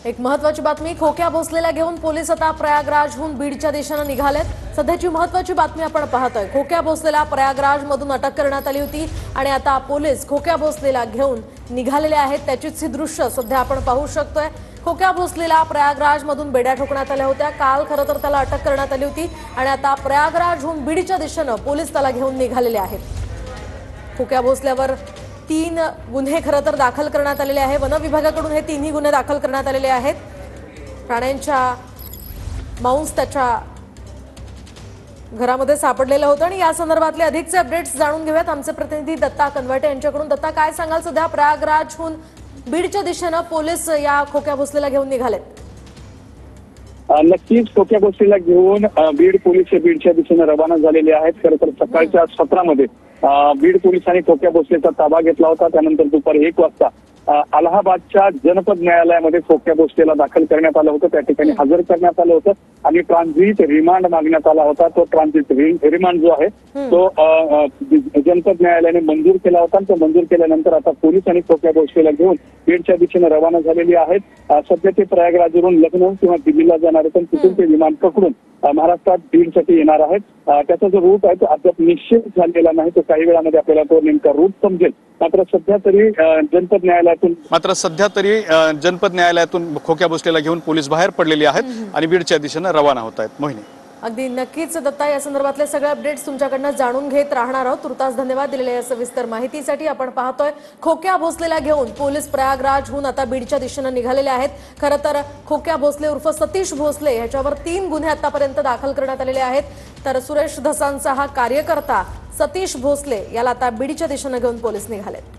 एक महत्त्वाची बातमी, खोक्या भोसलेला घेऊन पोलीस आता प्रयागराजहून बीडच्या दिशेने निघालेत। सध्याची महत्त्वाची बातमी आपण पाहतोय। खोक्या भोसलेला प्रयागराजमधून अटक करण्यात आली होती आणि आता पोलीस खोक्या भोसलेला घेऊन निघालेले आहेत। त्याचीच ही दृश्य सध्या आपण पाहू शकतोय। खोक्या भोसलेला प्रयागराजमधून बेड्या ठोकण्यात आल्या होत्या। काल खरं तर त्याला अटक करण्यात आली होती आणि आता प्रयागराजहून बीडच्या दिशेने पोलीस त्याला घेऊन निघालेले आहेत। खोक्या भोसल्यावर 3 गुन्हे खरं तर दाखल करण्यात आलेले आहे। वन विभागाकडून हे 3ही गुन्हे दाखल करण्यात आलेले आहेत। प्राण्यांच्या मांस त्याच्या घरामध्ये सापडलेलं होतं आणि या संदर्भातले अधिकचे अपडेट्स जाणून घेऊयात आमचे प्रतिनिधी दत्ता कनवटे यांच्याकडून। दत्ता, काय सांगाल? सध्या प्रयागराजहून बीडच्या दिशेने पोलीस या खोक्या भोसलेला घेऊन निघालेत। नक्कीच खोक्या भोसलेला घेऊन बीड पोलीस बीडच्या दिशेने रवाना झालेले आहेत। खरं तर सकाळच्या सत्रामध्ये बीड पोलिसांनी खोक्या भोसलेचा ताबा घेतला होता। त्यानंतर दुपारी 1 वाजता अलाहाबादच्या जनपद न्यायालयामध्ये खोक्या भोसलेला दाखल करण्यात आलं होतं। त्या ठिकाणी हजर करण्यात आलं होतं आणि ट्रान्झिट रिमांड मागण्यात आला होता। तो ट्रान्झिट रिमांड जो आहे तो जनपद न्यायालयाने मंजूर केला होता। तो मंजूर केल्यानंतर आता पोलीस आणि खोक्या भोसलेला घेऊन बीडच्या दिशेने रवाना झालेली आहेत। सध्या ते प्रयागराजवरून लखनौ किंवा दिल्लीला जाणार आहेत, तिथून ते विमान पकडून महाराष्ट्रात बीडसाठी येणार आहेत। त्याचा जो रूट आहे तो अद्याप निश्चित झालेला नाही। तो काही वेळामध्ये आपल्याला तो नेमका रूट समजेल। मात्र सध्या तरी जनपद न्यायालयातून खोक्या भोसलेला घेऊन पोलीस बाहेर पडलेले आहेत आणि बीडच्या दिशेने रवाना होत आहेत। मोहिनी, अगदी नक्कीच दत्ता, या संदर्भातले सगळे अपडेट्स तुमच्याकडनं जाणून घेत राहणार आहोत। तुर्तास धन्यवाद दिलेल्या या सविस्तर माहितीसाठी। आपण पाहतोय खोक्या भोसलेला घेऊन पोलीस प्रयागराजहून आता बीडच्या दिशेने निघालेले आहेत। खरं तर खोक्या भोसले उर्फ सतीश भोसले ह्याच्यावर 3 गुन्हे आतापर्यंत दाखल करण्यात आलेले आहेत। तर सुरेश धसांचा हा कार्यकर्ता सतीश भोसले याला आता बीडच्या दिशेने घेऊन पोलीस निघालेत।